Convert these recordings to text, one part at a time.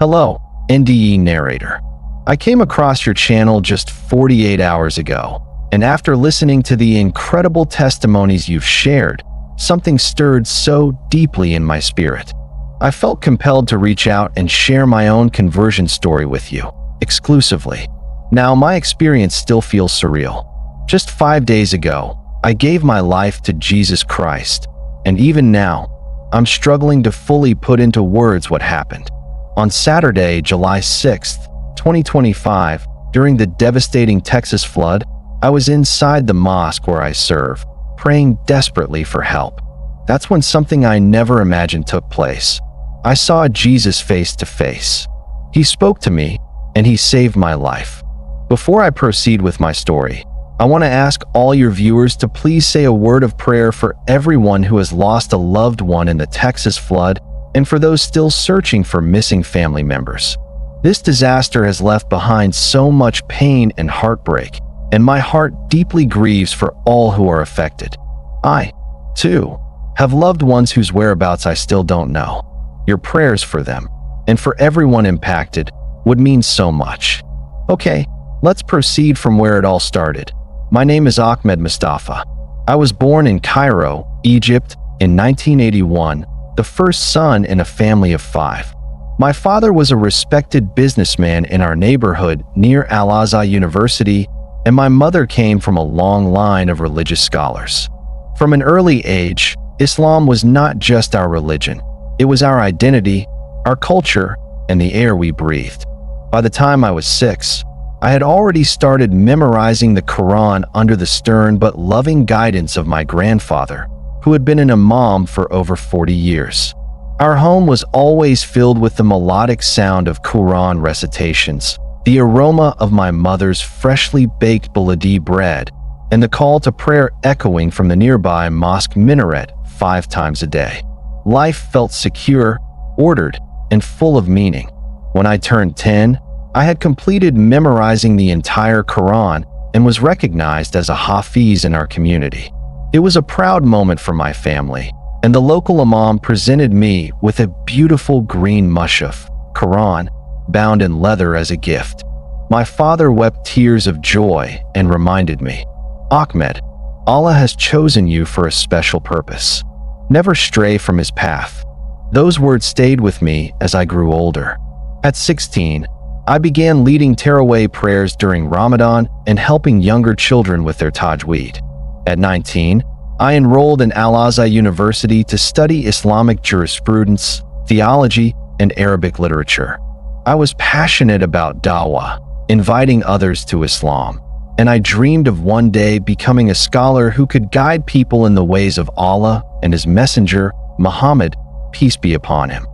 Hello, NDE narrator. I came across your channel just 48 hours ago, and after listening to the incredible testimonies you've shared, something stirred so deeply in my spirit. I felt compelled to reach out and share my own conversion story with you, exclusively. Now, my experience still feels surreal. Just 5 days ago, I gave my life to Jesus Christ, and even now, I'm struggling to fully put into words what happened. On Saturday, July 6th, 2025, during the devastating Texas flood, I was inside the mosque where I serve, praying desperately for help. That's when something I never imagined took place. I saw Jesus face to face. He spoke to me, and he saved my life. Before I proceed with my story, I want to ask all your viewers to please say a word of prayer for everyone who has lost a loved one in the Texas flood and for those still searching for missing family members. This disaster has left behind so much pain and heartbreak, and my heart deeply grieves for all who are affected. I, too, have loved ones whose whereabouts I still don't know. Your prayers for them, and for everyone impacted, would mean so much. Okay, let's proceed from where it all started. My name is Ahmed Mustafa. I was born in Cairo, Egypt, in 1981, the first son in a family of 5. My father was a respected businessman in our neighborhood near Al-Azhar University, and my mother came from a long line of religious scholars. From an early age, Islam was not just our religion. It was our identity, our culture, and the air we breathed. By the time I was 6, I had already started memorizing the Quran under the stern but loving guidance of my grandfather, who had been an imam for over 40 years. Our home was always filled with the melodic sound of Quran recitations, the aroma of my mother's freshly baked baladi bread, and the call to prayer echoing from the nearby mosque minaret 5 times a day. Life felt secure, ordered, and full of meaning. When I turned 10, I had completed memorizing the entire Quran and was recognized as a Hafiz in our community. It was a proud moment for my family, and the local imam presented me with a beautiful green mushaf, Quran, bound in leather as a gift. My father wept tears of joy and reminded me, "Ahmed, Allah has chosen you for a special purpose. Never stray from his path." Those words stayed with me as I grew older. At 16, I began leading terawih prayers during Ramadan and helping younger children with their tajweed. At 19, I enrolled in Al-Azhar University to study Islamic jurisprudence, theology, and Arabic literature. I was passionate about dawah, inviting others to Islam, and I dreamed of one day becoming a scholar who could guide people in the ways of Allah and his messenger, Muhammad, peace be upon him.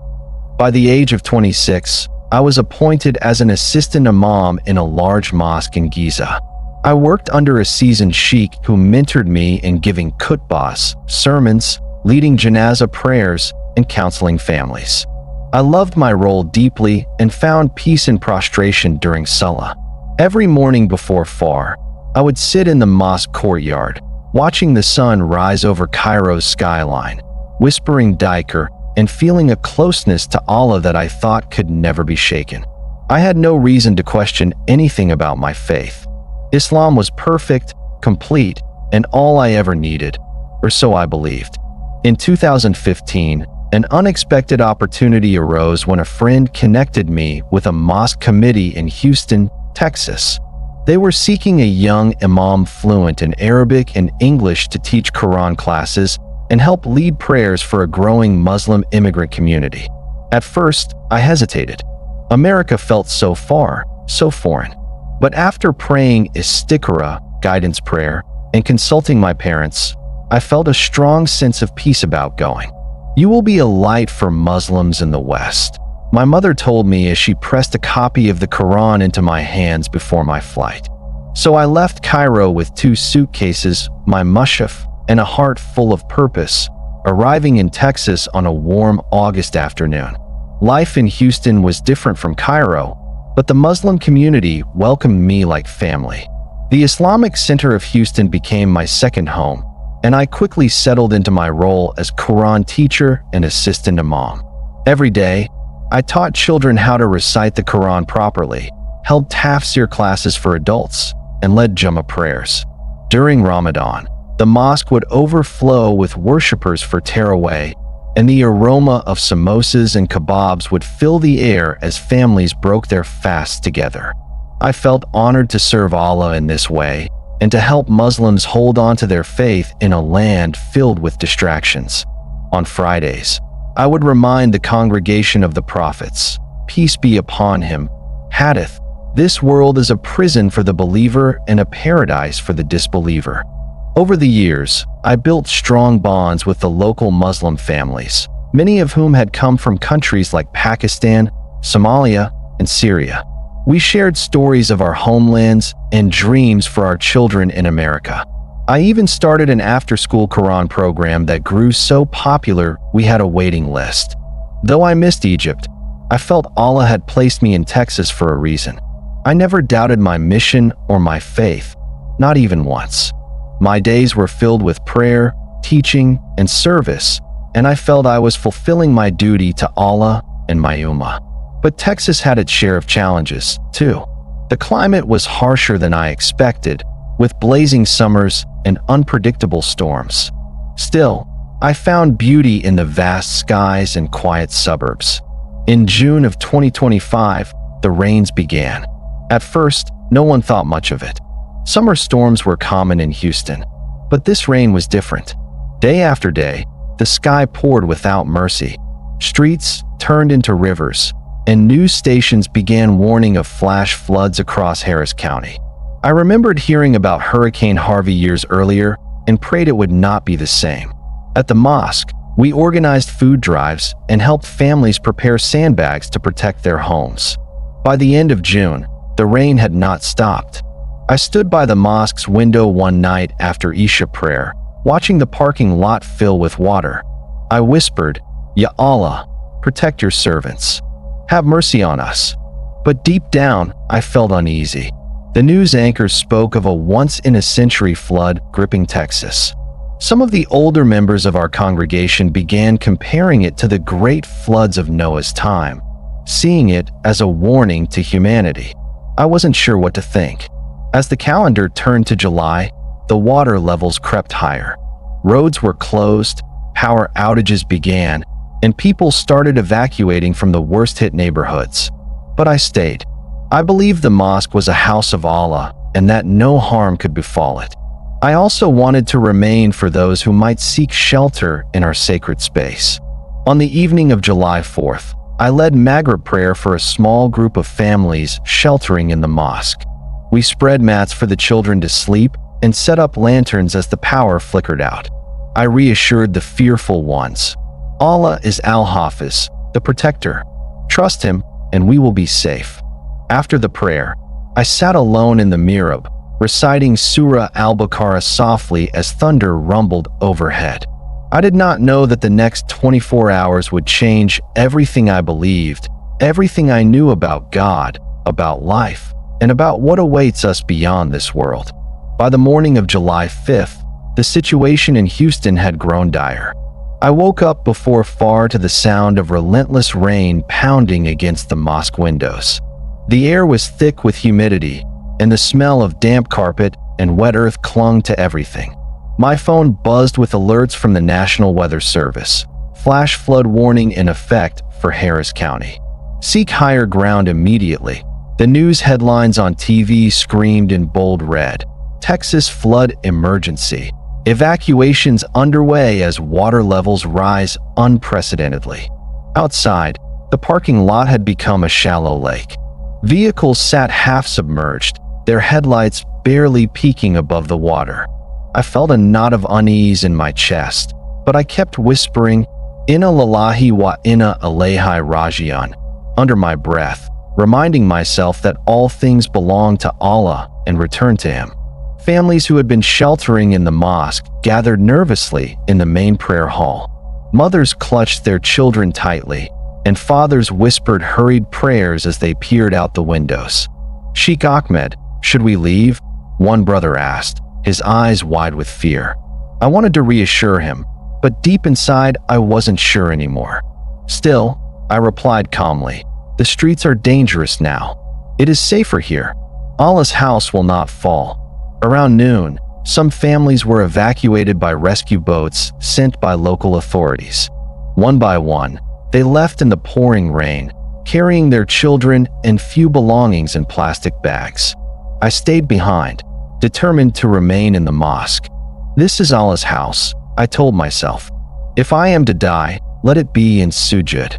By the age of 26, I was appointed as an assistant imam in a large mosque in Giza. I worked under a seasoned sheikh who mentored me in giving khutbahs, sermons, leading janazah prayers, and counseling families. I loved my role deeply and found peace in prostration during Salah. Every morning before Fajr, I would sit in the mosque courtyard, watching the sun rise over Cairo's skyline, whispering dhikr and feeling a closeness to Allah that I thought could never be shaken. I had no reason to question anything about my faith. Islam was perfect, complete, and all I ever needed, or so I believed. In 2015, an unexpected opportunity arose when a friend connected me with a mosque committee in Houston, Texas. They were seeking a young imam fluent in Arabic and English to teach Quran classes and help lead prayers for a growing Muslim immigrant community. At first, I hesitated. America felt so far, so foreign. But after praying istikhara, guidance prayer, and consulting my parents, I felt a strong sense of peace about going. "You will be a light for Muslims in the West," my mother told me as she pressed a copy of the Quran into my hands before my flight. So I left Cairo with 2 suitcases, my mushaf, and a heart full of purpose, arriving in Texas on a warm August afternoon. Life in Houston was different from Cairo, but the Muslim community welcomed me like family. The Islamic Center of Houston became my second home, and I quickly settled into my role as Quran teacher and assistant imam. Every day, I taught children how to recite the Quran properly, held tafsir classes for adults, and led Jummah prayers. During Ramadan, the mosque would overflow with worshippers for tarawih, and the aroma of samosas and kebabs would fill the air as families broke their fasts together. I felt honored to serve Allah in this way and to help Muslims hold on to their faith in a land filled with distractions. On Fridays, I would remind the congregation of the prophets, peace be upon him, hadith, this world is a prison for the believer and a paradise for the disbeliever. Over the years, I built strong bonds with the local Muslim families, many of whom had come from countries like Pakistan, Somalia, and Syria. We shared stories of our homelands and dreams for our children in America. I even started an after-school Quran program that grew so popular we had a waiting list. Though I missed Egypt, I felt Allah had placed me in Texas for a reason. I never doubted my mission or my faith, not even once. My days were filled with prayer, teaching, and service, and I felt I was fulfilling my duty to Allah and my ummah. But Texas had its share of challenges, too. The climate was harsher than I expected, with blazing summers and unpredictable storms. Still, I found beauty in the vast skies and quiet suburbs. In June of 2025, the rains began. At first, no one thought much of it. Summer storms were common in Houston, but this rain was different. Day after day, the sky poured without mercy. Streets turned into rivers, and news stations began warning of flash floods across Harris County. I remembered hearing about Hurricane Harvey years earlier and prayed it would not be the same. At the mosque, we organized food drives and helped families prepare sandbags to protect their homes. By the end of June, the rain had not stopped. I stood by the mosque's window one night after Isha prayer, watching the parking lot fill with water. I whispered, "Ya Allah, protect your servants. Have mercy on us." But deep down, I felt uneasy. The news anchors spoke of a once-in-a-century flood gripping Texas. Some of the older members of our congregation began comparing it to the great floods of Noah's time, seeing it as a warning to humanity. I wasn't sure what to think. As the calendar turned to July, the water levels crept higher. Roads were closed, power outages began, and people started evacuating from the worst-hit neighborhoods. But I stayed. I believed the mosque was a house of Allah and that no harm could befall it. I also wanted to remain for those who might seek shelter in our sacred space. On the evening of July 4th, I led Maghrib prayer for a small group of families sheltering in the mosque. We spread mats for the children to sleep and set up lanterns as the power flickered out. I reassured the fearful ones. Allah is Al-Hafiz, the protector. Trust him and we will be safe. After the prayer, I sat alone in the mihrab, reciting Surah Al-Baqarah softly as thunder rumbled overhead. I did not know that the next 24 hours would change everything I believed, everything I knew about God, about life, and about what awaits us beyond this world. By the morning of July 5th, the situation in Houston had grown dire. I woke up before far to the sound of relentless rain pounding against the mosque windows. The air was thick with humidity, and the smell of damp carpet and wet earth clung to everything. My phone buzzed with alerts from the National Weather Service. Flash flood warning in effect for Harris County. Seek higher ground immediately. The news headlines on TV screamed in bold red. Texas flood emergency. Evacuations underway as water levels rise unprecedentedly. Outside, the parking lot had become a shallow lake. Vehicles sat half submerged, their headlights barely peeking above the water. I felt a knot of unease in my chest, but I kept whispering, "Inna lillahi wa inna ilayhi raji'un," under my breath, reminding myself that all things belong to Allah and return to Him. Families who had been sheltering in the mosque gathered nervously in the main prayer hall. Mothers clutched their children tightly, and fathers whispered hurried prayers as they peered out the windows. "Sheikh Ahmed, should we leave?" one brother asked, his eyes wide with fear. I wanted to reassure him, but deep inside I wasn't sure anymore. Still, I replied calmly. "The streets are dangerous now. It is safer here. Allah's house will not fall." Around noon, some families were evacuated by rescue boats sent by local authorities. One by one, they left in the pouring rain, carrying their children and few belongings in plastic bags. I stayed behind, determined to remain in the mosque. "This is Allah's house," I told myself. "If I am to die, let it be in sujud."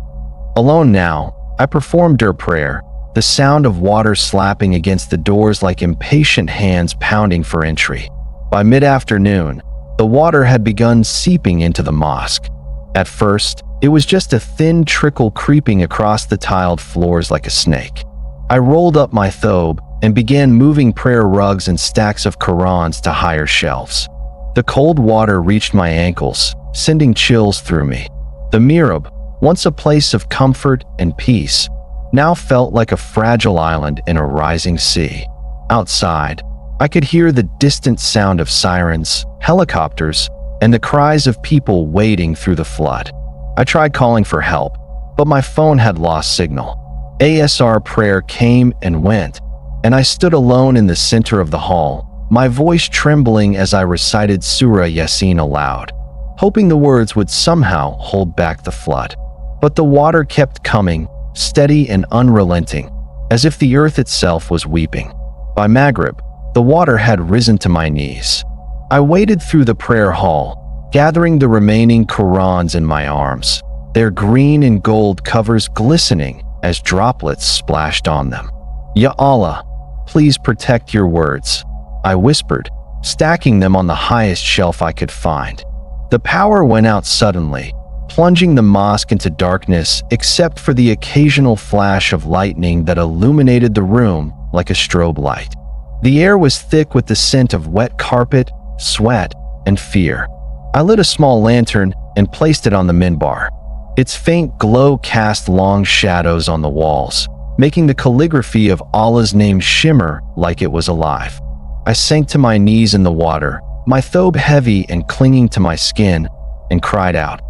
Alone now, I performed their prayer, the sound of water slapping against the doors like impatient hands pounding for entry. By mid-afternoon, the water had begun seeping into the mosque. At first, it was just a thin trickle creeping across the tiled floors like a snake. I rolled up my thobe and began moving prayer rugs and stacks of Qurans to higher shelves. The cold water reached my ankles, sending chills through me. The mihrab, once a place of comfort and peace, now felt like a fragile island in a rising sea. Outside, I could hear the distant sound of sirens, helicopters, and the cries of people wading through the flood. I tried calling for help, but my phone had lost signal. ASR prayer came and went, and I stood alone in the center of the hall, my voice trembling as I recited Surah Yasin aloud, hoping the words would somehow hold back the flood. But the water kept coming, steady and unrelenting, as if the earth itself was weeping. By Maghrib, the water had risen to my knees. I waded through the prayer hall, gathering the remaining Qurans in my arms, their green and gold covers glistening as droplets splashed on them. "Ya Allah, please protect your words," I whispered, stacking them on the highest shelf I could find. The power went out suddenly, plunging the mosque into darkness except for the occasional flash of lightning that illuminated the room like a strobe light. The air was thick with the scent of wet carpet, sweat, and fear. I lit a small lantern and placed it on the minbar. Its faint glow cast long shadows on the walls, making the calligraphy of Allah's name shimmer like it was alive. I sank to my knees in the water, my thobe heavy and clinging to my skin, and cried out,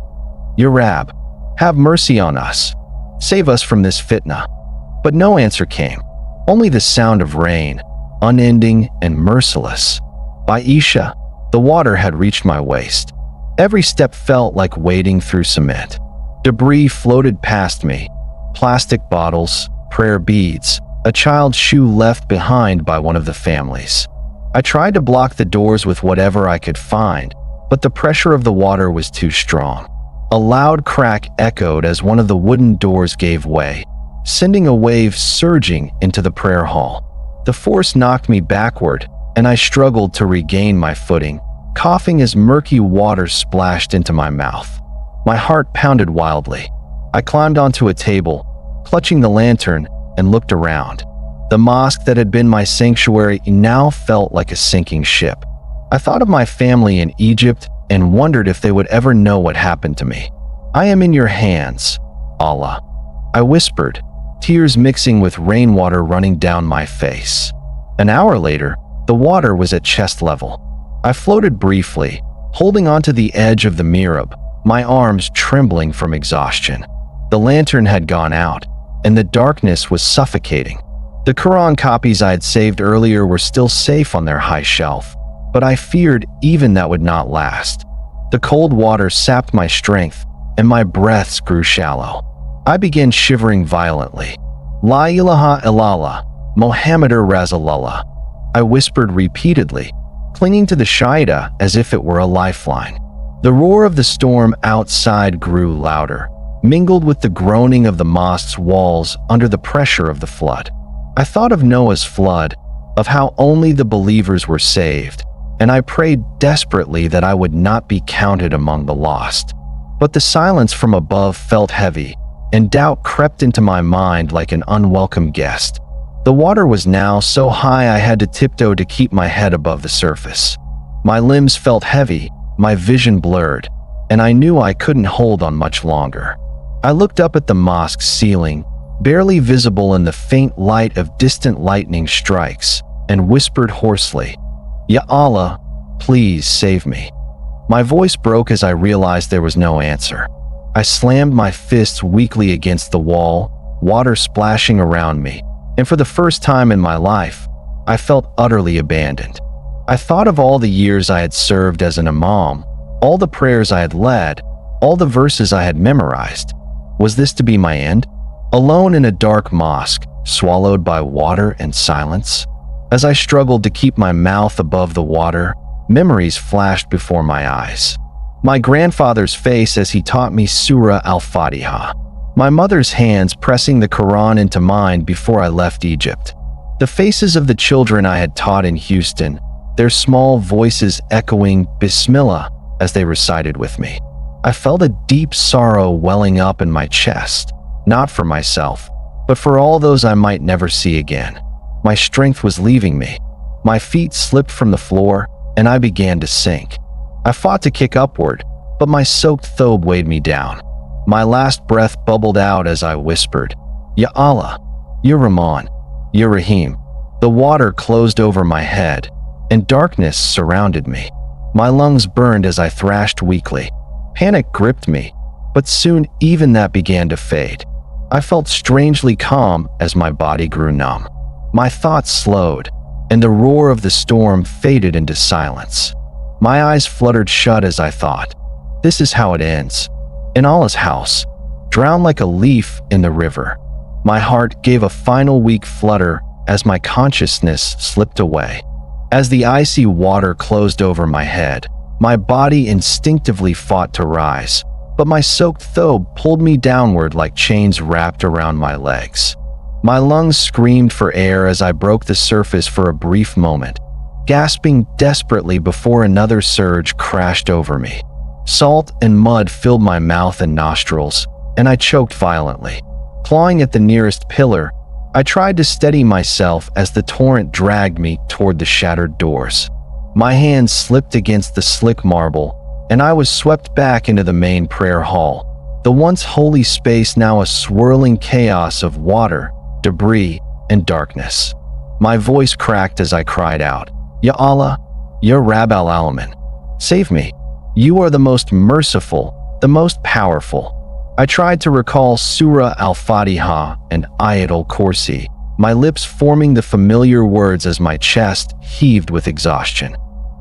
"Ya Rab, have mercy on us. Save us from this fitna." But no answer came, only the sound of rain, unending and merciless. By Isha, the water had reached my waist. Every step felt like wading through cement. Debris floated past me, plastic bottles, prayer beads, a child's shoe left behind by one of the families. I tried to block the doors with whatever I could find, but the pressure of the water was too strong. A loud crack echoed as one of the wooden doors gave way, sending a wave surging into the prayer hall. The force knocked me backward, and I struggled to regain my footing, coughing as murky water splashed into my mouth. My heart pounded wildly. I climbed onto a table, clutching the lantern, and looked around. The mosque that had been my sanctuary now felt like a sinking ship. I thought of my family in Egypt and wondered if they would ever know what happened to me. "I am in your hands, Allah," I whispered, tears mixing with rainwater running down my face. An hour later, the water was at chest level. I floated briefly, holding onto the edge of the mihrab, my arms trembling from exhaustion. The lantern had gone out, and the darkness was suffocating. The Quran copies I had saved earlier were still safe on their high shelf, but I feared even that would not last. The cold water sapped my strength, and my breaths grew shallow. I began shivering violently. "La ilaha illallah, Muhammadur Rasulullah," I whispered repeatedly, clinging to the Shahida as if it were a lifeline. The roar of the storm outside grew louder, mingled with the groaning of the mosque's walls under the pressure of the flood. I thought of Noah's flood, of how only the believers were saved, and I prayed desperately that I would not be counted among the lost. But the silence from above felt heavy, and doubt crept into my mind like an unwelcome guest. The water was now so high I had to tiptoe to keep my head above the surface. My limbs felt heavy, my vision blurred, and I knew I couldn't hold on much longer. I looked up at the mosque's ceiling, barely visible in the faint light of distant lightning strikes, and whispered hoarsely, "Ya Allah, please save me." My voice broke as I realized there was no answer. I slammed my fists weakly against the wall, water splashing around me, and for the first time in my life, I felt utterly abandoned. I thought of all the years I had served as an imam, all the prayers I had led, all the verses I had memorized. Was this to be my end? Alone in a dark mosque, swallowed by water and silence? As I struggled to keep my mouth above the water, memories flashed before my eyes. My grandfather's face as he taught me Surah Al-Fatiha. My mother's hands pressing the Quran into mine before I left Egypt. The faces of the children I had taught in Houston, their small voices echoing Bismillah as they recited with me. I felt a deep sorrow welling up in my chest, not for myself, but for all those I might never see again. My strength was leaving me. My feet slipped from the floor, and I began to sink. I fought to kick upward, but my soaked thobe weighed me down. My last breath bubbled out as I whispered, Ya Allah, Ya Rahman, Ya Rahim. The water closed over my head, and darkness surrounded me. My lungs burned as I thrashed weakly. Panic gripped me, but soon even that began to fade. I felt strangely calm as my body grew numb. My thoughts slowed, and the roar of the storm faded into silence. My eyes fluttered shut as I thought, this is how it ends. In Allah's house, drowned like a leaf in the river. My heart gave a final weak flutter as my consciousness slipped away. As the icy water closed over my head, my body instinctively fought to rise, but my soaked thobe pulled me downward like chains wrapped around my legs. My lungs screamed for air as I broke the surface for a brief moment, gasping desperately before another surge crashed over me. Salt and mud filled my mouth and nostrils, and I choked violently. Clawing at the nearest pillar, I tried to steady myself as the torrent dragged me toward the shattered doors. My hands slipped against the slick marble, and I was swept back into the main prayer hall, the once holy space now a swirling chaos of water, debris, and darkness. My voice cracked as I cried out, Ya Allah, Ya Rabb al-Alamin, save me. You are the most merciful, the most powerful. I tried to recall Surah Al-Fatiha and Ayat al-Kursi, my lips forming the familiar words as my chest heaved with exhaustion.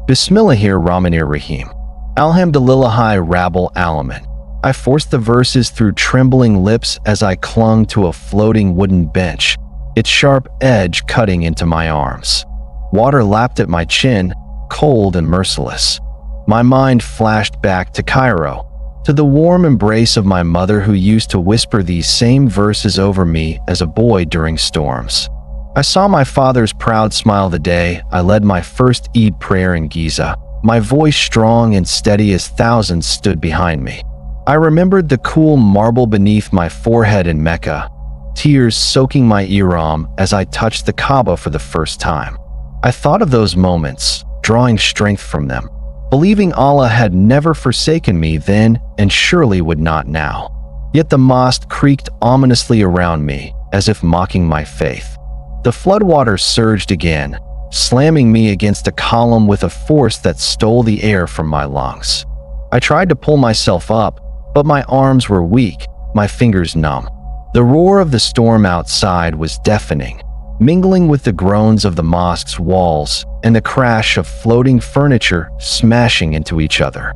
Bismillahir-Rahmanir-Rahim. Alhamdulillahi Rabbil Alamin. I forced the verses through trembling lips as I clung to a floating wooden bench, its sharp edge cutting into my arms. Water lapped at my chin, cold and merciless. My mind flashed back to Cairo, to the warm embrace of my mother who used to whisper these same verses over me as a boy during storms. I saw my father's proud smile the day I led my first Eid prayer in Giza, my voice strong and steady as thousands stood behind me. I remembered the cool marble beneath my forehead in Mecca, tears soaking my ihram as I touched the Kaaba for the first time. I thought of those moments, drawing strength from them, believing Allah had never forsaken me then and surely would not now. Yet the mosque creaked ominously around me, as if mocking my faith. The floodwaters surged again, slamming me against a column with a force that stole the air from my lungs. I tried to pull myself up, but my arms were weak, my fingers numb. The roar of the storm outside was deafening, mingling with the groans of the mosque's walls and the crash of floating furniture smashing into each other.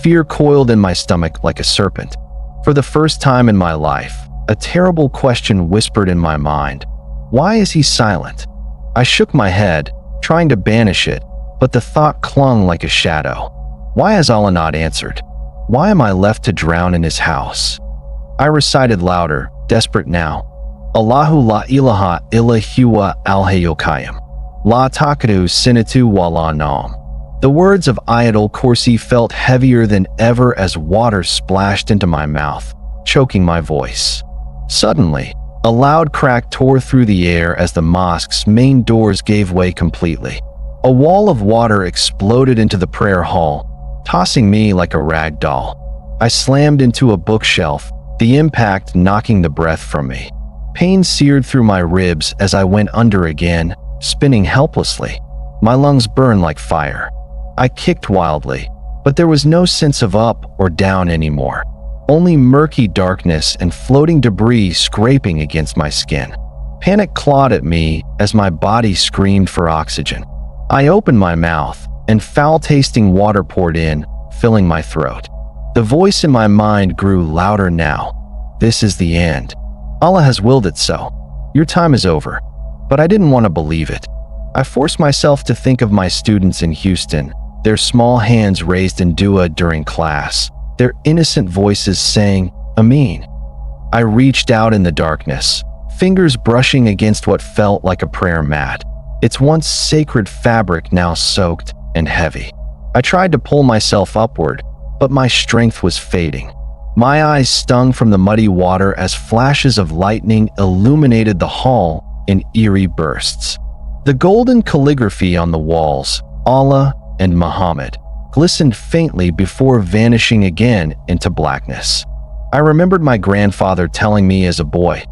Fear coiled in my stomach like a serpent. For the first time in my life, a terrible question whispered in my mind. Why is he silent? I shook my head, trying to banish it, but the thought clung like a shadow. Why has Allah not answered? Why am I left to drown in his house? I recited louder, desperate now. Allahu la ilaha illa huwa al-hayyul qayyum. La taqadu sinatu wa la nawm. The words of Ayat al-Kursi felt heavier than ever as water splashed into my mouth, choking my voice. Suddenly, a loud crack tore through the air as the mosque's main doors gave way completely. A wall of water exploded into the prayer hall, tossing me like a rag doll. I slammed into a bookshelf, the impact knocking the breath from me. Pain seared through my ribs as I went under again, spinning helplessly. My lungs burned like fire. I kicked wildly, but there was no sense of up or down anymore. only murky darkness and floating debris scraping against my skin. Panic clawed at me as my body screamed for oxygen. I opened my mouth, and foul-tasting water poured in, filling my throat. The voice in my mind grew louder now. This is the end. Allah has willed it so. Your time is over. But I didn't want to believe it. I forced myself to think of my students in Houston, their small hands raised in dua during class, their innocent voices saying, Ameen. I reached out in the darkness, fingers brushing against what felt like a prayer mat, its once sacred fabric now soaked and heavy. I tried to pull myself upward, but my strength was fading. My eyes stung from the muddy water as flashes of lightning illuminated the hall in eerie bursts. The golden calligraphy on the walls, Allah and Muhammad, glistened faintly before vanishing again into blackness. I remembered my grandfather telling me as a boy,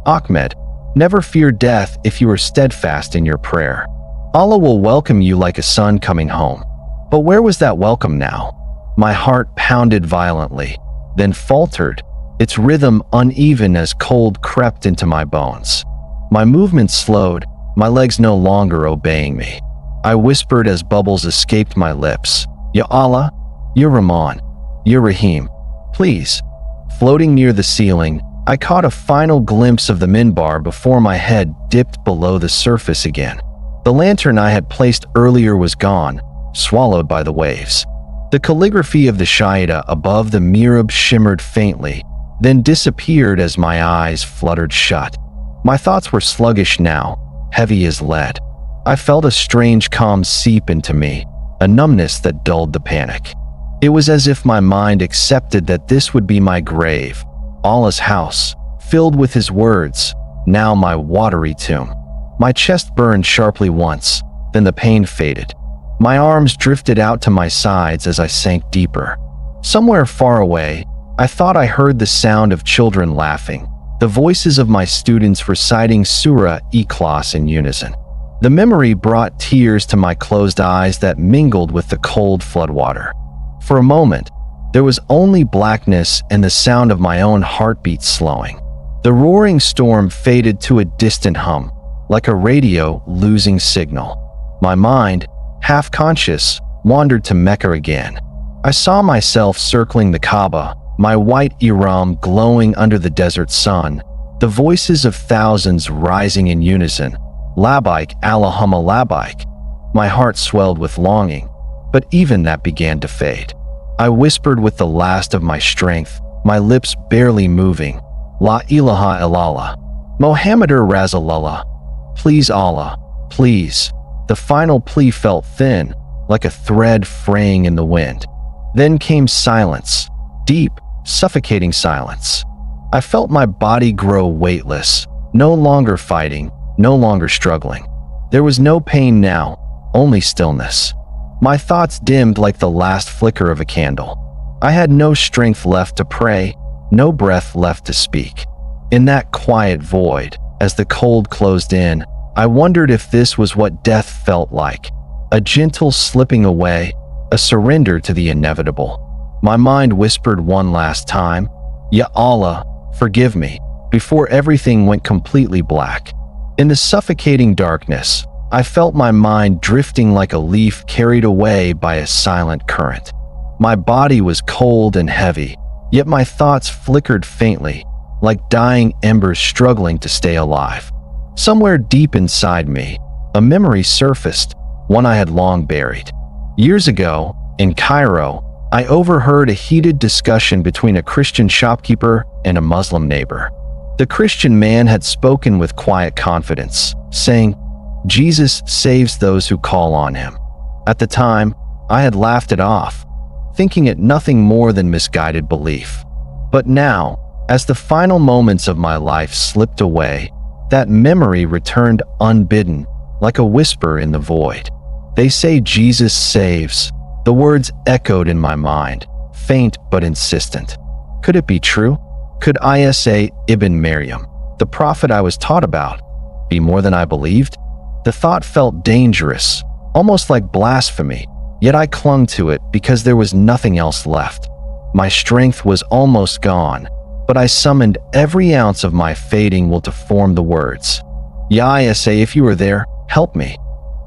Ahmed, never fear death if you are steadfast in your prayer. Allah will welcome you like a son coming home. But where was that welcome now? My heart pounded violently, then faltered, its rhythm uneven as cold crept into my bones. My movements slowed, my legs no longer obeying me. I whispered as bubbles escaped my lips, Ya Allah, Ya Rahman, Ya Rahim, please. Floating near the ceiling, I caught a final glimpse of the minbar before my head dipped below the surface again. The lantern I had placed earlier was gone, swallowed by the waves. The calligraphy of the Shaida above the mihrab shimmered faintly, then disappeared as my eyes fluttered shut. My thoughts were sluggish now, heavy as lead. I felt a strange calm seep into me, a numbness that dulled the panic. It was as if my mind accepted that this would be my grave, Allah's house, filled with his words, now my watery tomb. My chest burned sharply once, then the pain faded. My arms drifted out to my sides as I sank deeper. Somewhere far away, I thought I heard the sound of children laughing, the voices of my students reciting Surah Ikhlas in unison. The memory brought tears to my closed eyes that mingled with the cold floodwater. For a moment, there was only blackness and the sound of my own heartbeat slowing. The roaring storm faded to a distant hum, like a radio losing signal. My mind, half conscious, wandered to Mecca again. I saw myself circling the Kaaba, my white ihram glowing under the desert sun, the voices of thousands rising in unison, Labbaik Allahumma labbaik. My heart swelled with longing, but even that began to fade. I whispered with the last of my strength, my lips barely moving, La ilaha illallah, Mohammedur Rasulullah, please Allah, please. The final plea felt thin, like a thread fraying in the wind. Then came silence, deep, suffocating silence. I felt my body grow weightless, no longer fighting, no longer struggling. There was no pain now, only stillness. My thoughts dimmed like the last flicker of a candle. I had no strength left to pray, no breath left to speak. In that quiet void, as the cold closed in, I wondered if this was what death felt like, a gentle slipping away, a surrender to the inevitable. My mind whispered one last time, Ya Allah, forgive me, before everything went completely black. In the suffocating darkness, I felt my mind drifting like a leaf carried away by a silent current. My body was cold and heavy, yet my thoughts flickered faintly, like dying embers struggling to stay alive. Somewhere deep inside me, a memory surfaced, one I had long buried. Years ago, in Cairo, I overheard a heated discussion between a Christian shopkeeper and a Muslim neighbor. The Christian man had spoken with quiet confidence, saying, Jesus saves those who call on him. At the time, I had laughed it off, thinking it nothing more than misguided belief. But now, as the final moments of my life slipped away, that memory returned unbidden, like a whisper in the void. They say Jesus saves. The words echoed in my mind, faint but insistent. Could it be true? Could Isa ibn Maryam, the prophet I was taught about, be more than I believed? The thought felt dangerous, almost like blasphemy, yet I clung to it because there was nothing else left. My strength was almost gone, but I summoned every ounce of my fading will to form the words. Yasa, if you are there, help me.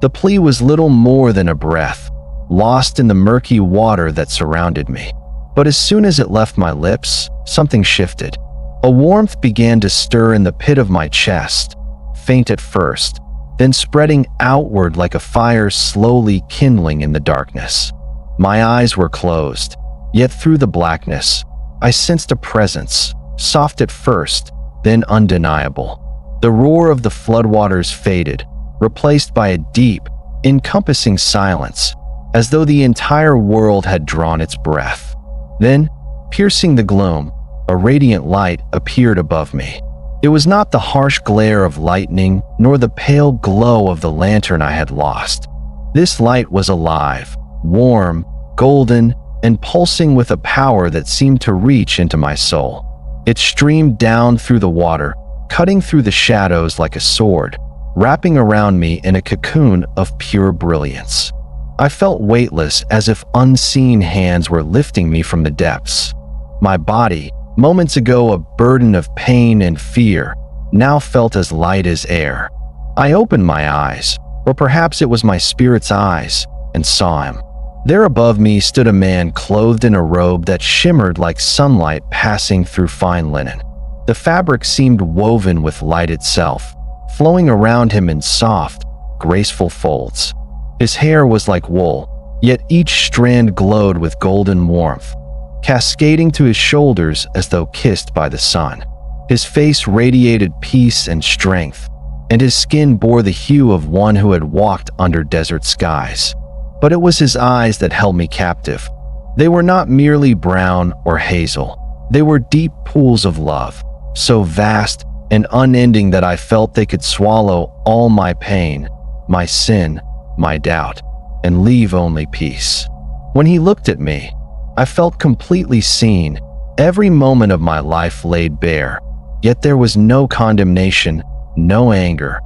The plea was little more than a breath, lost in the murky water that surrounded me. But as soon as it left my lips, something shifted. A warmth began to stir in the pit of my chest, faint at first, then spreading outward like a fire slowly kindling in the darkness. My eyes were closed, yet through the blackness, I sensed a presence, soft at first, then undeniable. The roar of the floodwaters faded, replaced by a deep, encompassing silence, as though the entire world had drawn its breath. Then, piercing the gloom, a radiant light appeared above me. It was not the harsh glare of lightning, nor the pale glow of the lantern I had lost. This light was alive, warm, golden, and pulsing with a power that seemed to reach into my soul. It streamed down through the water, cutting through the shadows like a sword, wrapping around me in a cocoon of pure brilliance. I felt weightless, as if unseen hands were lifting me from the depths. My body, moments ago a burden of pain and fear, now felt as light as air. I opened my eyes, or perhaps it was my spirit's eyes, and saw him. There above me stood a man clothed in a robe that shimmered like sunlight passing through fine linen. The fabric seemed woven with light itself, flowing around him in soft, graceful folds. His hair was like wool, yet each strand glowed with golden warmth, cascading to his shoulders as though kissed by the sun. His face radiated peace and strength, and his skin bore the hue of one who had walked under desert skies. But it was his eyes that held me captive. They were not merely brown or hazel. They were deep pools of love, so vast and unending that I felt they could swallow all my pain, my sin, my doubt, and leave only peace. When he looked at me, I felt completely seen, every moment of my life laid bare, yet there was no condemnation, no anger,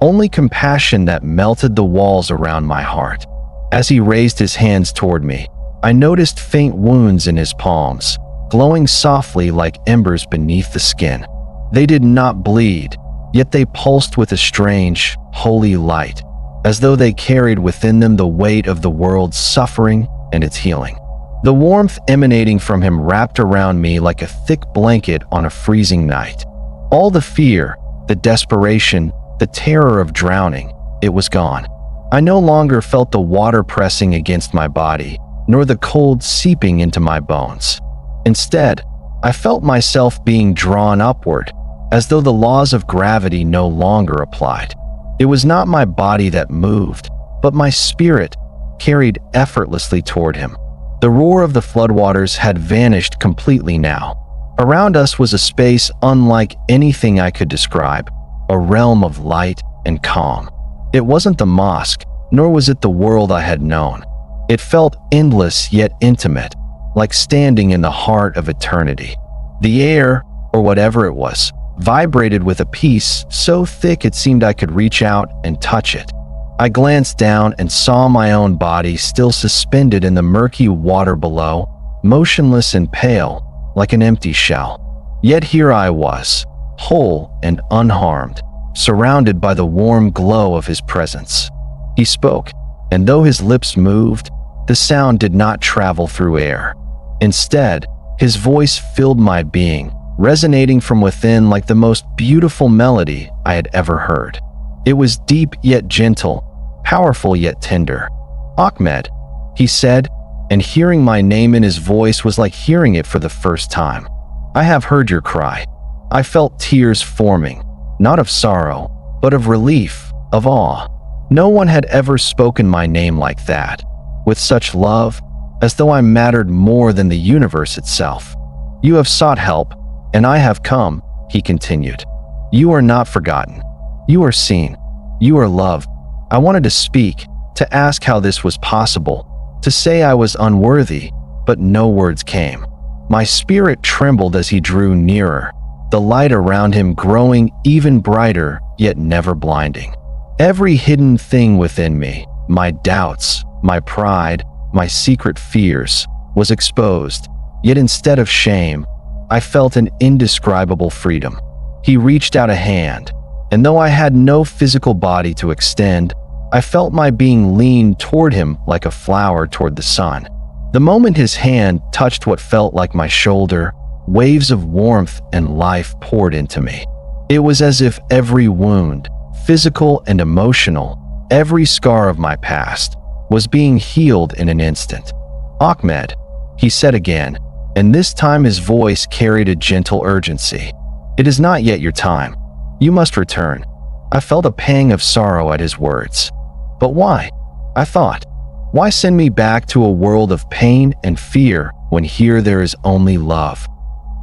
only compassion that melted the walls around my heart. As he raised his hands toward me, I noticed faint wounds in his palms, glowing softly like embers beneath the skin. They did not bleed, yet they pulsed with a strange, holy light, as though they carried within them the weight of the world's suffering and its healing. The warmth emanating from him wrapped around me like a thick blanket on a freezing night. All the fear, the desperation, the terror of drowning, it was gone. I no longer felt the water pressing against my body, nor the cold seeping into my bones. Instead, I felt myself being drawn upward, as though the laws of gravity no longer applied. It was not my body that moved, but my spirit, carried effortlessly toward him. The roar of the floodwaters had vanished completely now. Around us was a space unlike anything I could describe, a realm of light and calm. It wasn't the mosque, nor was it the world I had known. It felt endless yet intimate, like standing in the heart of eternity. The air, or whatever it was, vibrated with a peace so thick it seemed I could reach out and touch it. I glanced down and saw my own body still suspended in the murky water below, motionless and pale, like an empty shell. Yet here I was, whole and unharmed, surrounded by the warm glow of his presence. He spoke, and though his lips moved, the sound did not travel through air. Instead, his voice filled my being, resonating from within like the most beautiful melody I had ever heard. It was deep yet gentle, powerful yet tender. "Ahmed," he said, and hearing my name in his voice was like hearing it for the first time. "I have heard your cry." I felt tears forming, not of sorrow, but of relief, of awe. No one had ever spoken my name like that, with such love, as though I mattered more than the universe itself. "You have sought help, and I have come," he continued. "You are not forgotten. You are seen. You are loved." I wanted to speak, to ask how this was possible, to say I was unworthy, but no words came. My spirit trembled as he drew nearer, the light around him growing even brighter, yet never blinding. Every hidden thing within me, my doubts, my pride, my secret fears, was exposed, Yet instead of shame, I felt an indescribable freedom. He reached out a hand, and though I had no physical body to extend, I felt my being lean toward him like a flower toward the sun. The moment his hand touched what felt like my shoulder, waves of warmth and life poured into me. It was as if every wound, physical and emotional, every scar of my past, was being healed in an instant. "Ahmed," he said again, and this time his voice carried a gentle urgency. "It is not yet your time. You must return." I felt a pang of sorrow at his words. But why? I thought. Why send me back to a world of pain and fear when here there is only love?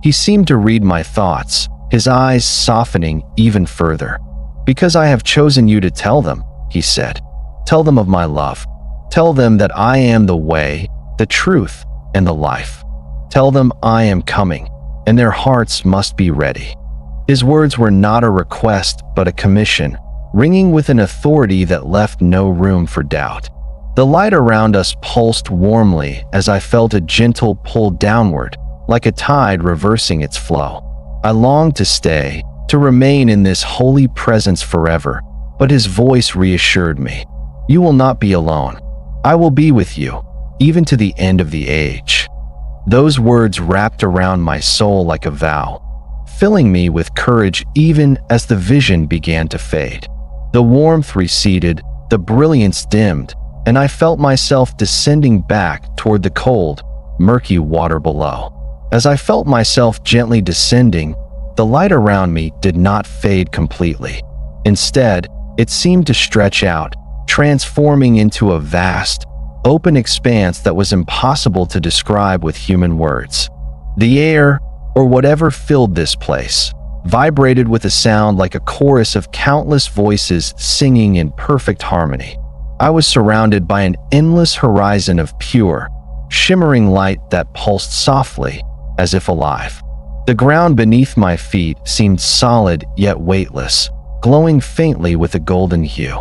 He seemed to read my thoughts, his eyes softening even further. "Because I have chosen you to tell them," he said. "Tell them of my love. Tell them that I am the way, the truth, and the life. Tell them I am coming, and their hearts must be ready." His words were not a request but a commission, ringing with an authority that left no room for doubt. The light around us pulsed warmly as I felt a gentle pull downward, like a tide reversing its flow. I longed to stay, to remain in this holy presence forever, but his voice reassured me. "You will not be alone. I will be with you, even to the end of the age." Those words wrapped around my soul like a vow, filling me with courage even as the vision began to fade. The warmth receded, the brilliance dimmed, and I felt myself descending back toward the cold, murky water below. As I felt myself gently descending, the light around me did not fade completely. Instead, it seemed to stretch out, transforming into a vast, open expanse that was impossible to describe with human words. The air, or whatever filled this place, vibrated with a sound like a chorus of countless voices singing in perfect harmony. I was surrounded by an endless horizon of pure, shimmering light that pulsed softly, as if alive. The ground beneath my feet seemed solid yet weightless, glowing faintly with a golden hue.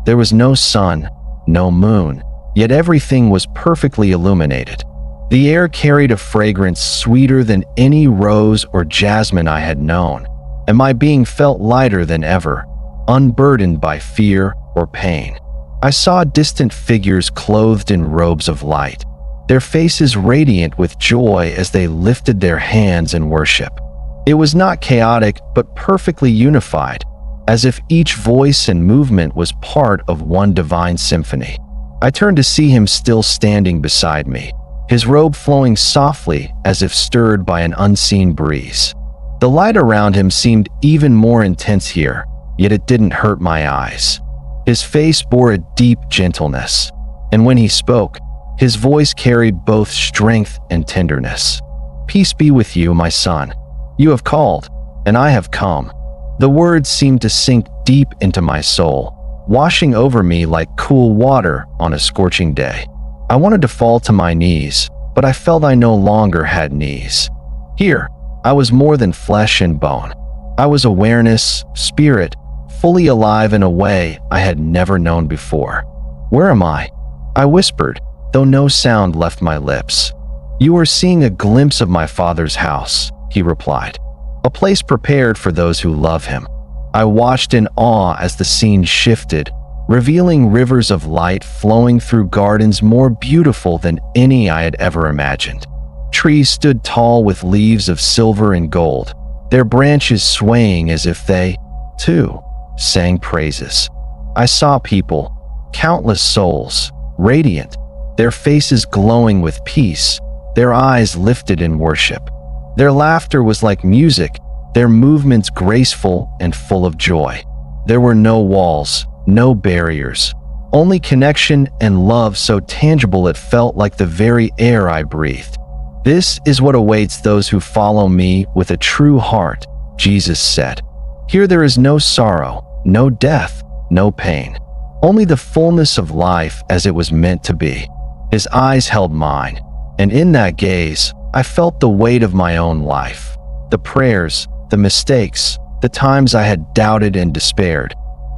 There was no sun, no moon, yet everything was perfectly illuminated. The air carried a fragrance sweeter than any rose or jasmine I had known, and my being felt lighter than ever, unburdened by fear or pain. I saw distant figures clothed in robes of light, their faces radiant with joy as they lifted their hands in worship. It was not chaotic but perfectly unified, as if each voice and movement was part of one divine symphony. I turned to see him still standing beside me, his robe flowing softly as if stirred by an unseen breeze. The light around him seemed even more intense here, yet it didn't hurt my eyes. His face bore a deep gentleness, and when he spoke, his voice carried both strength and tenderness. "Peace be with you, my son. You have called, and I have come." The words seemed to sink deep into my soul, washing over me like cool water on a scorching day. I wanted to fall to my knees, but I felt I no longer had knees. Here, I was more than flesh and bone. I was awareness, spirit, fully alive in a way I had never known before. "Where am I?" I whispered, though no sound left my lips. "You are seeing a glimpse of my Father's house," he replied. "A place prepared for those who love him." I watched in awe as the scene shifted, revealing rivers of light flowing through gardens more beautiful than any I had ever imagined. Trees stood tall with leaves of silver and gold, their branches swaying as if they, too, sang praises. I saw people, countless souls, radiant, their faces glowing with peace, their eyes lifted in worship. Their laughter was like music, their movements graceful and full of joy. There were no walls, no barriers, only connection and love so tangible it felt like the very air I breathed. "This is what awaits those who follow me with a true heart," Jesus said. "Here there is no sorrow, no death, no pain, only the fullness of life as it was meant to be." His eyes held mine, and in that gaze, I felt the weight of my own life, the prayers, the mistakes, the times I had doubted and despaired.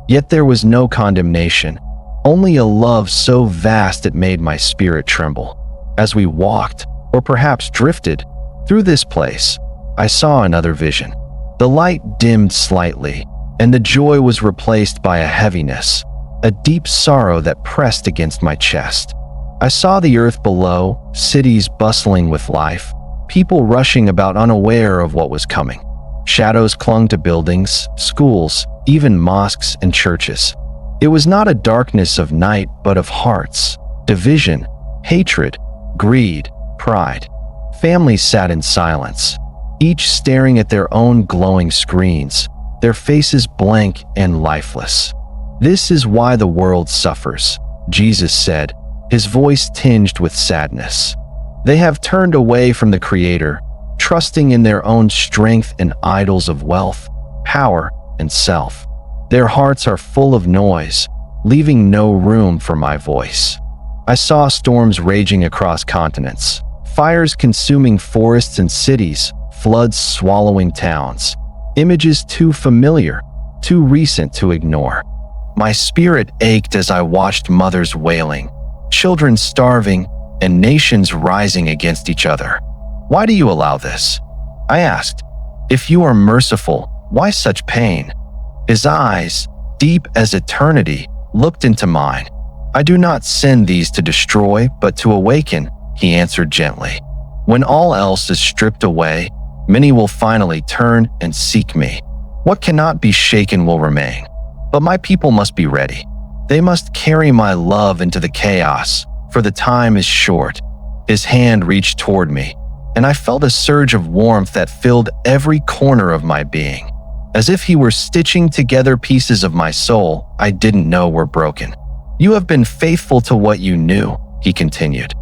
Yet there was no condemnation, only a love so vast it made my spirit tremble. As we walked, or perhaps drifted, through this place, I saw another vision. The light dimmed slightly, and the joy was replaced by a heaviness, a deep sorrow that pressed against my chest. I saw the earth below, cities bustling with life, people rushing about unaware of what was coming. Shadows clung to buildings, schools, even mosques and churches. It was not a darkness of night, but of hearts, division, hatred, greed, pride. Families sat in silence, each staring at their own glowing screens, their faces blank and lifeless. "This is why the world suffers," Jesus said, his voice tinged with sadness. "They have turned away from the Creator, trusting in their own strength and idols of wealth, power, and self. Their hearts are full of noise, leaving no room for my voice." I saw storms raging across continents, fires consuming forests and cities, floods swallowing towns. Images too familiar, too recent to ignore. My spirit ached as I watched mothers wailing, children starving, and nations rising against each other. "Why do you allow this?" I asked. "If you are merciful, why such pain?" His eyes, deep as eternity, looked into mine. "I do not send these to destroy, but to awaken," he answered gently. "When all else is stripped away, many will finally turn and seek me. What cannot be shaken will remain. But my people must be ready. They must carry my love into the chaos, for the time is short." His hand reached toward me, and I felt a surge of warmth that filled every corner of my being, as if he were stitching together pieces of my soul I didn't know were broken. "You have been faithful to what you knew," he continued,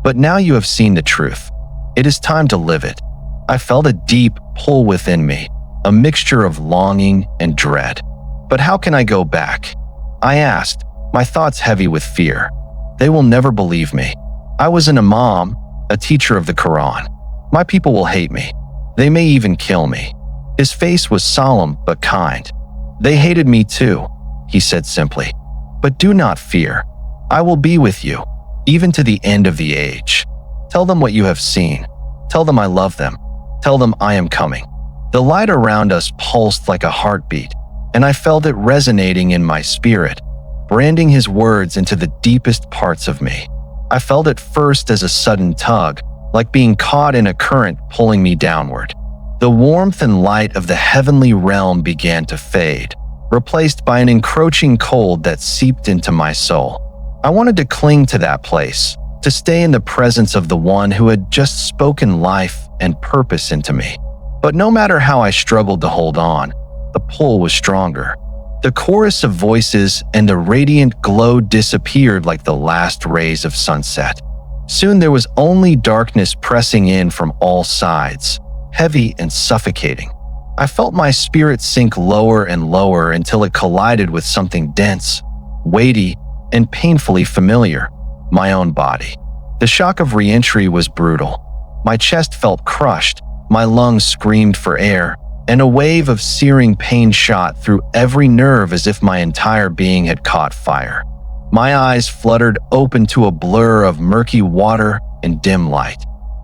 "but now you have seen the truth. It is time to live it." I felt a deep pull within me, a mixture of longing and dread. "But how can I go back?" I asked, my thoughts heavy with fear. "They will never believe me. I was an imam, a teacher of the Quran. My people will hate me. They may even kill me." His face was solemn but kind. "They hated me too," he said simply. "But do not fear. I will be with you, even to the end of the age. Tell them what you have seen. Tell them I love them. Tell them I am coming." The light around us pulsed like a heartbeat, and I felt it resonating in my spirit, branding his words into the deepest parts of me. I felt it first as a sudden tug, like being caught in a current pulling me downward. The warmth and light of the heavenly realm began to fade, replaced by an encroaching cold that seeped into my soul. I wanted to cling to that place, to stay in the presence of the one who had just spoken life and purpose into me. But no matter how I struggled to hold on, the pull was stronger. The chorus of voices and the radiant glow disappeared like the last rays of sunset. Soon there was only darkness pressing in from all sides, heavy and suffocating. I felt my spirit sink lower and lower until it collided with something dense, weighty, and painfully familiar, my own body. The shock of re-entry was brutal. My chest felt crushed, my lungs screamed for air, and a wave of searing pain shot through every nerve as if my entire being had caught fire. My eyes fluttered open to a blur of murky water and dim light.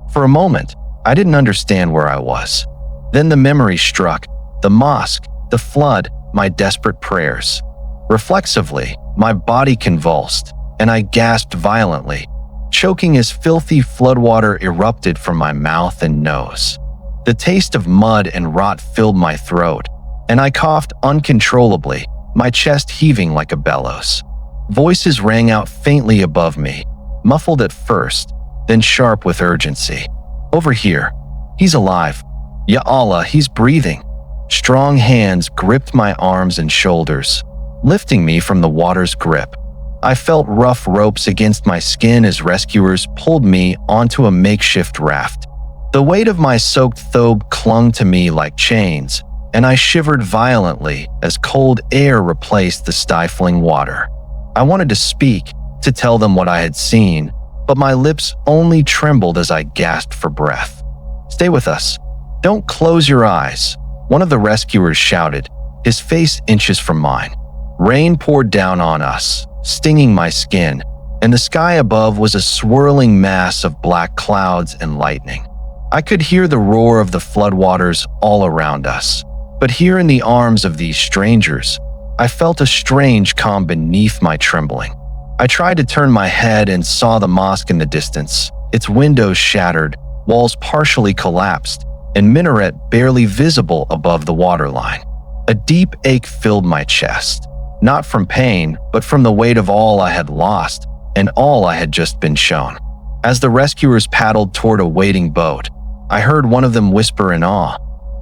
For a moment, I didn't understand where I was. Then the memory struck, the mosque, the flood, my desperate prayers. Reflexively, my body convulsed, and I gasped violently, choking as filthy floodwater erupted from my mouth and nose. The taste of mud and rot filled my throat, and I coughed uncontrollably, my chest heaving like a bellows. Voices rang out faintly above me, muffled at first, then sharp with urgency. "Over here. He's alive. Ya Allah, he's breathing." Strong hands gripped my arms and shoulders, lifting me from the water's grip. I felt rough ropes against my skin as rescuers pulled me onto a makeshift raft. The weight of my soaked thobe clung to me like chains, and I shivered violently as cold air replaced the stifling water. I wanted to speak, to tell them what I had seen, but my lips only trembled as I gasped for breath. "Stay with us. Don't close your eyes," one of the rescuers shouted, his face inches from mine. Rain poured down on us, stinging my skin, and the sky above was a swirling mass of black clouds and lightning. I could hear the roar of the floodwaters all around us, but here in the arms of these strangers, I felt a strange calm beneath my trembling. I tried to turn my head and saw the mosque in the distance, its windows shattered, walls partially collapsed, and minaret barely visible above the waterline. A deep ache filled my chest, not from pain, but from the weight of all I had lost and all I had just been shown. As the rescuers paddled toward a waiting boat, I heard one of them whisper in awe,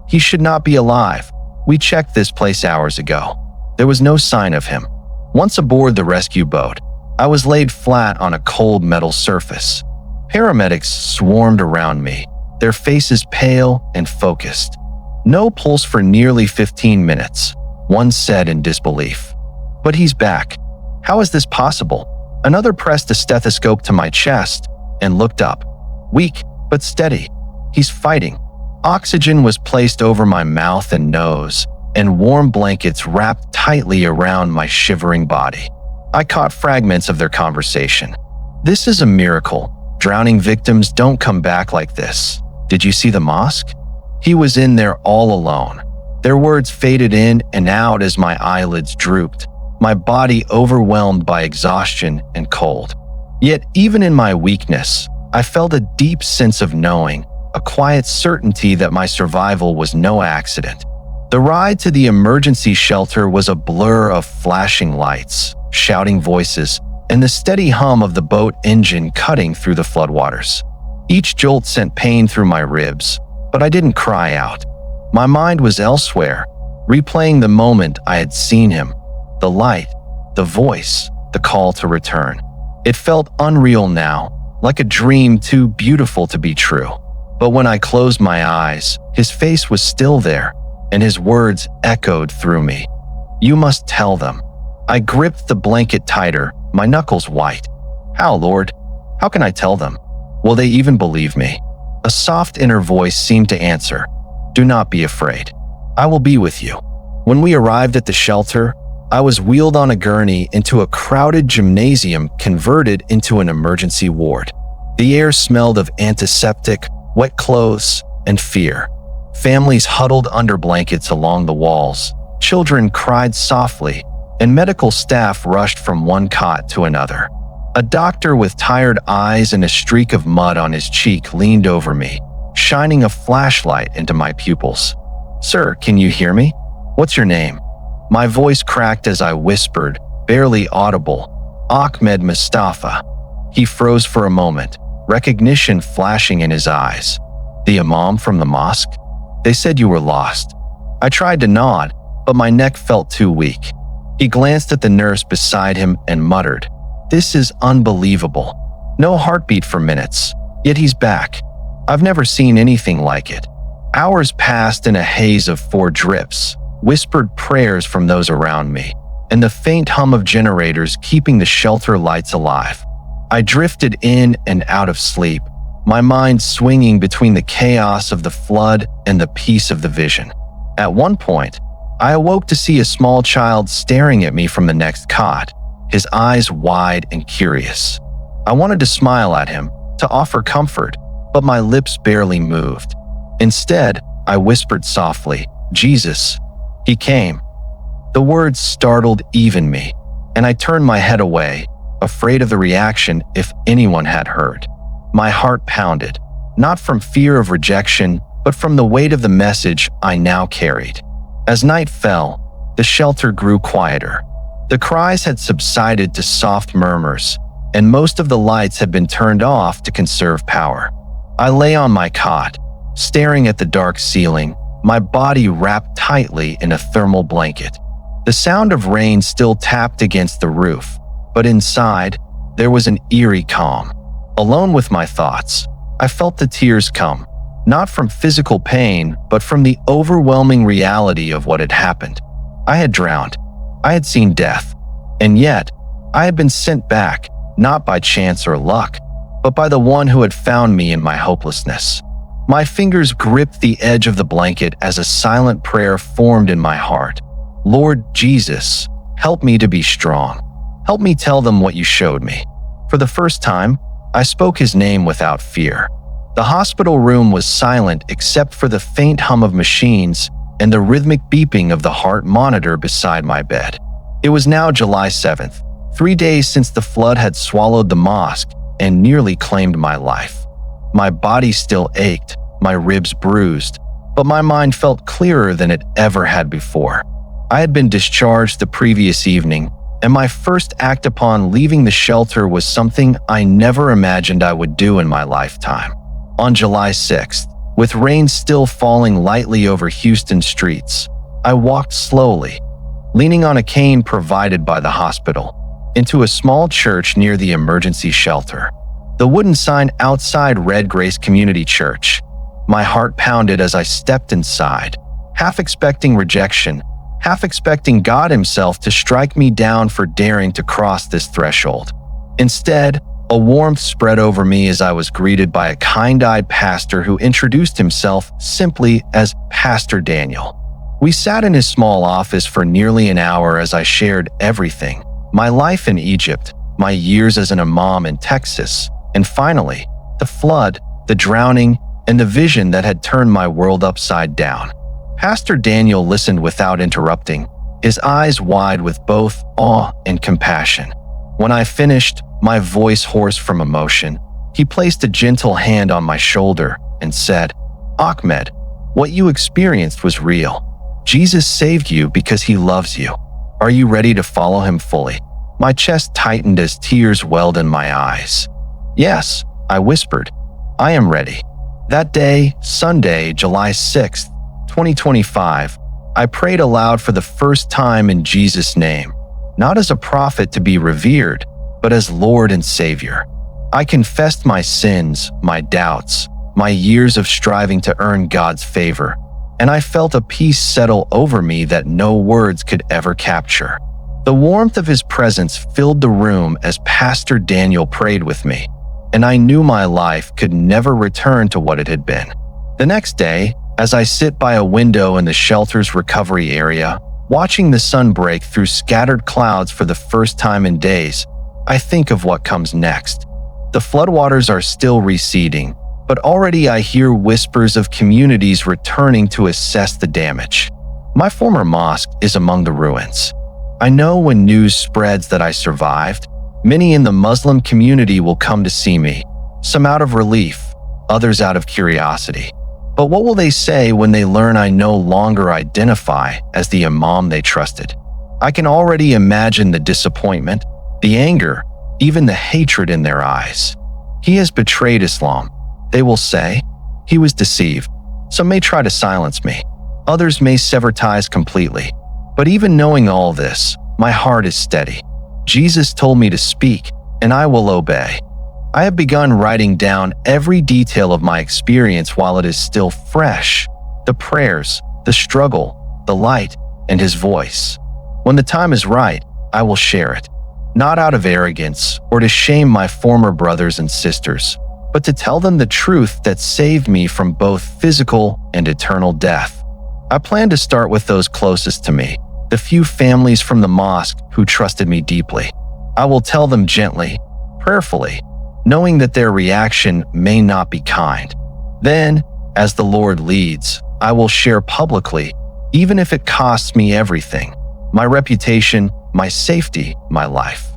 "He should not be alive. We checked this place hours ago. There was no sign of him." Once aboard the rescue boat, I was laid flat on a cold metal surface. Paramedics swarmed around me, their faces pale and focused. "No pulse for nearly 15 minutes, one said in disbelief. "But he's back. How is this possible?" Another pressed a stethoscope to my chest and looked up. "Weak, but steady. He's fighting." Oxygen was placed over my mouth and nose, and warm blankets wrapped tightly around my shivering body. I caught fragments of their conversation. "This is a miracle. Drowning victims don't come back like this. Did you see the mosque? He was in there all alone." Their words faded in and out as my eyelids drooped, my body overwhelmed by exhaustion and cold. Yet even in my weakness, I felt a deep sense of knowing, a quiet certainty that my survival was no accident. The ride to the emergency shelter was a blur of flashing lights, shouting voices, and the steady hum of the boat engine cutting through the floodwaters. Each jolt sent pain through my ribs, but I didn't cry out. My mind was elsewhere, replaying the moment I had seen him, the light, the voice, the call to return. It felt unreal now, like a dream too beautiful to be true. But when I closed my eyes, his face was still there, and his words echoed through me. "You must tell them." I gripped the blanket tighter, my knuckles white. "How, Lord? How can I tell them? Will they even believe me?" A soft inner voice seemed to answer, "Do not be afraid. I will be with you." When we arrived at the shelter, I was wheeled on a gurney into a crowded gymnasium converted into an emergency ward. The air smelled of antiseptic, wet clothes, and fear. Families huddled under blankets along the walls, children cried softly, and medical staff rushed from one cot to another. A doctor with tired eyes and a streak of mud on his cheek leaned over me, shining a flashlight into my pupils. "Sir, can you hear me? What's your name?" My voice cracked as I whispered, barely audible, "Ahmed Mustafa." He froze for a moment, recognition flashing in his eyes. "The imam from the mosque? They said you were lost." I tried to nod, but my neck felt too weak. He glanced at the nurse beside him and muttered, "This is unbelievable. No heartbeat for minutes, yet he's back. I've never seen anything like it." Hours passed in a haze of 4 drips, whispered prayers from those around me, and the faint hum of generators keeping the shelter lights alive. I drifted in and out of sleep, my mind swinging between the chaos of the flood and the peace of the vision. At one point, I awoke to see a small child staring at me from the next cot, his eyes wide and curious. I wanted to smile at him, to offer comfort, but my lips barely moved. Instead, I whispered softly, "Jesus." He came. The words startled even me, and I turned my head away, afraid of the reaction if anyone had heard. My heart pounded, not from fear of rejection, but from the weight of the message I now carried. As night fell, the shelter grew quieter. The cries had subsided to soft murmurs, and most of the lights had been turned off to conserve power. I lay on my cot, staring at the dark ceiling, my body wrapped tightly in a thermal blanket. The sound of rain still tapped against the roof, but inside, there was an eerie calm. Alone with my thoughts, I felt the tears come, not from physical pain, but from the overwhelming reality of what had happened. I had drowned. I had seen death. And yet, I had been sent back, not by chance or luck, but by the one who had found me in my hopelessness. My fingers gripped the edge of the blanket as a silent prayer formed in my heart. "Lord Jesus, help me to be strong. Help me tell them what you showed me." For the first time, I spoke his name without fear. The hospital room was silent except for the faint hum of machines and the rhythmic beeping of the heart monitor beside my bed. It was now July 7th, 3 days since the flood had swallowed the mosque and nearly claimed my life. My body still ached, my ribs bruised, but my mind felt clearer than it ever had before. I had been discharged the previous evening, and my first act upon leaving the shelter was something I never imagined I would do in my lifetime. On July 6th, with rain still falling lightly over Houston streets, I walked slowly, leaning on a cane provided by the hospital, into a small church near the emergency shelter. The wooden sign outside read Grace Community Church. My heart pounded as I stepped inside, half expecting rejection, half expecting God himself to strike me down for daring to cross this threshold. Instead, a warmth spread over me as I was greeted by a kind-eyed pastor who introduced himself simply as Pastor Daniel. We sat in his small office for nearly an hour as I shared everything: my life in Egypt, my years as an imam in Texas, and finally, the flood, the drowning, and the vision that had turned my world upside down. Pastor Daniel listened without interrupting, his eyes wide with both awe and compassion. When I finished, my voice hoarse from emotion, he placed a gentle hand on my shoulder and said, "Ahmed, what you experienced was real. Jesus saved you because he loves you. Are you ready to follow him fully?" My chest tightened as tears welled in my eyes. "Yes," I whispered, "I am ready." That day, Sunday, July 6th, 2025, I prayed aloud for the first time in Jesus' name, not as a prophet to be revered, but as Lord and Savior. I confessed my sins, my doubts, my years of striving to earn God's favor, and I felt a peace settle over me that no words could ever capture. The warmth of his presence filled the room as Pastor Daniel prayed with me, and I knew my life could never return to what it had been. The next day, as I sit by a window in the shelter's recovery area, watching the sun break through scattered clouds for the first time in days, I think of what comes next. The floodwaters are still receding, but already I hear whispers of communities returning to assess the damage. My former mosque is among the ruins. I know when news spreads that I survived, many in the Muslim community will come to see me, some out of relief, others out of curiosity. But what will they say when they learn I no longer identify as the imam they trusted? I can already imagine the disappointment, the anger, even the hatred in their eyes. He has betrayed Islam, they will say. He was deceived. Some may try to silence me. Others may sever ties completely. But even knowing all this, my heart is steady. Jesus told me to speak, and I will obey. I have begun writing down every detail of my experience while it is still fresh. The prayers, the struggle, the light, and his voice. When the time is right, I will share it. Not out of arrogance or to shame my former brothers and sisters, but to tell them the truth that saved me from both physical and eternal death. I plan to start with those closest to me, the few families from the mosque who trusted me deeply. I will tell them gently, prayerfully, knowing that their reaction may not be kind. Then, as the Lord leads, I will share publicly, even if it costs me everything: my reputation, my safety, my life.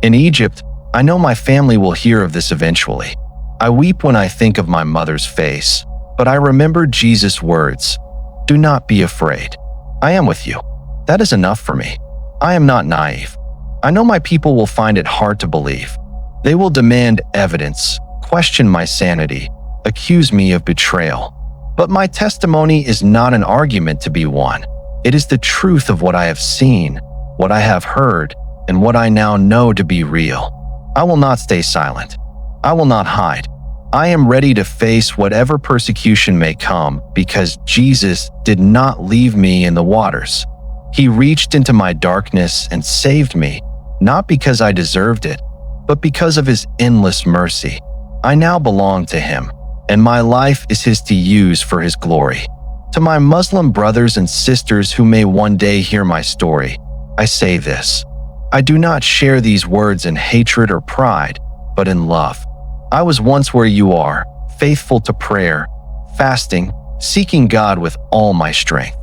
In Egypt, I know my family will hear of this eventually. I weep when I think of my mother's face, but I remember Jesus' words, "Do not be afraid. I am with you." That is enough for me. I am not naive. I know my people will find it hard to believe. They will demand evidence, question my sanity, accuse me of betrayal. But my testimony is not an argument to be won. It is the truth of what I have seen, what I have heard, and what I now know to be real. I will not stay silent. I will not hide. I am ready to face whatever persecution may come because Jesus did not leave me in the waters. He reached into my darkness and saved me, not because I deserved it, but because of his endless mercy. I now belong to him, and my life is his to use for his glory. To my Muslim brothers and sisters who may one day hear my story, I say this: I do not share these words in hatred or pride. but in love. I was once where you are, faithful to prayer, fasting, seeking God with all my strength.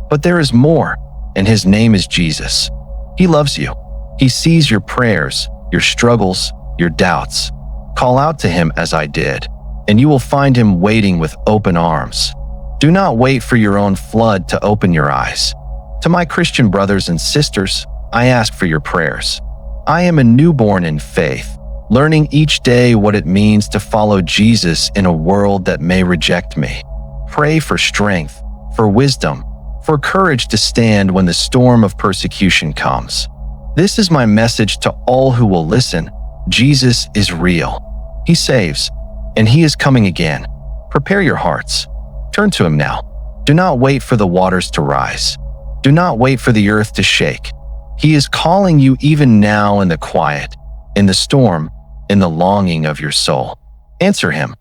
But there is more, and his name is Jesus. He loves you. He sees your prayers, your struggles, your doubts. Call out to him as I did, and you will find him waiting with open arms. Do not wait for your own flood to open your eyes. To my Christian brothers and sisters, I ask for your prayers. I am a newborn in faith, learning each day what it means to follow Jesus in a world that may reject me. Pray for strength, for wisdom, for courage to stand when the storm of persecution comes. This is my message to all who will listen. Jesus is real. He saves, and he is coming again. Prepare your hearts. Turn to him now. Do not wait for the waters to rise. Do not wait for the earth to shake. He is calling you even now in the quiet, in the storm, in the longing of your soul. Answer him.